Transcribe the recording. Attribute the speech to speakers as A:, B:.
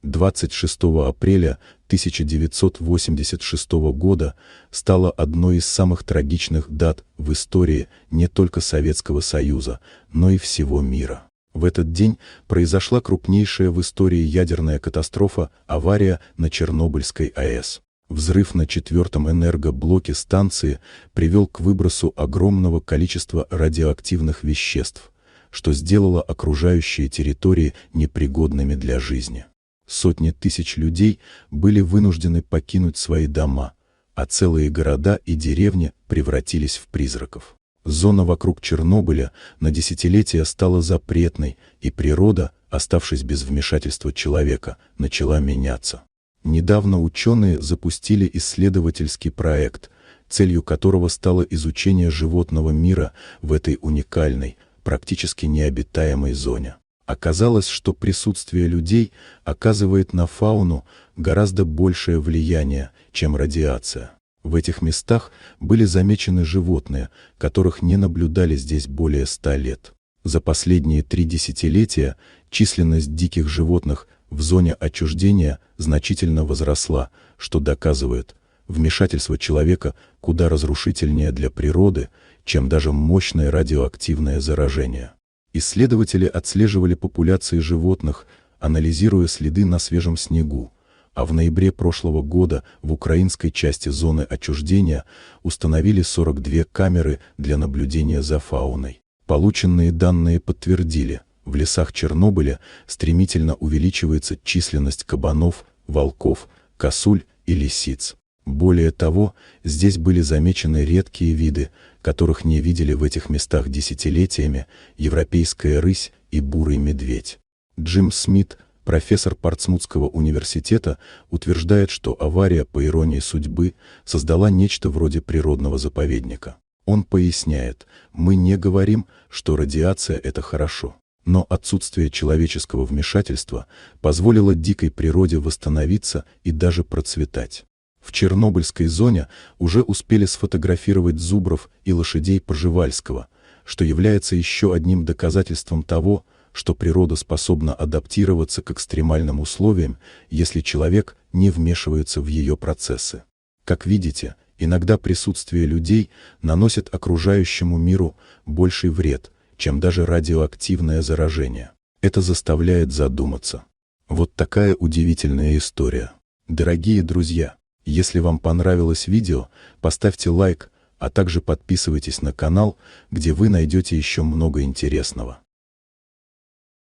A: 26 апреля 1986 года стала одной из самых трагичных дат в истории не только Советского Союза, но и всего мира. В этот день произошла крупнейшая в истории ядерная катастрофа – авария на Чернобыльской АЭС. Взрыв на 4-м энергоблоке станции привел к выбросу огромного количества радиоактивных веществ, что сделало окружающие территории непригодными для жизни. Сотни тысяч людей были вынуждены покинуть свои дома, а целые города и деревни превратились в призраков. Зона вокруг Чернобыля на десятилетия стала запретной, и природа, оставшись без вмешательства человека, начала меняться. Недавно ученые запустили исследовательский проект, целью которого стало изучение животного мира в этой уникальной, практически необитаемой зоне. Оказалось, что присутствие людей оказывает на фауну гораздо большее влияние, чем радиация. В этих местах были замечены животные, которых не наблюдали здесь более 100 лет. За последние 3 десятилетия численность диких животных в зоне отчуждения значительно возросла, что доказывает, вмешательство человека куда разрушительнее для природы, чем даже мощное радиоактивное заражение. Исследователи отслеживали популяции животных, анализируя следы на свежем снегу, а в ноябре прошлого года в украинской части зоны отчуждения установили 42 камеры для наблюдения за фауной. Полученные данные подтвердили, в лесах Чернобыля стремительно увеличивается численность кабанов, волков, косуль и лисиц. Более того, здесь были замечены редкие виды, которых не видели в этих местах десятилетиями, европейская рысь и бурый медведь. Джим Смит, профессор Портсмутского университета, утверждает, что авария, по иронии судьбы, создала нечто вроде природного заповедника. Он поясняет: «Мы не говорим, что радиация – это хорошо. Но отсутствие человеческого вмешательства позволило дикой природе восстановиться и даже процветать». В Чернобыльской зоне уже успели сфотографировать зубров и лошадей Пржевальского, что является еще одним доказательством того, что природа способна адаптироваться к экстремальным условиям, если человек не вмешивается в ее процессы. Как видите, иногда присутствие людей наносит окружающему миру больший вред, чем даже радиоактивное заражение. Это заставляет задуматься. Вот такая удивительная история. Дорогие друзья, если вам понравилось видео, поставьте лайк, а также подписывайтесь на канал, где вы найдете еще много интересного.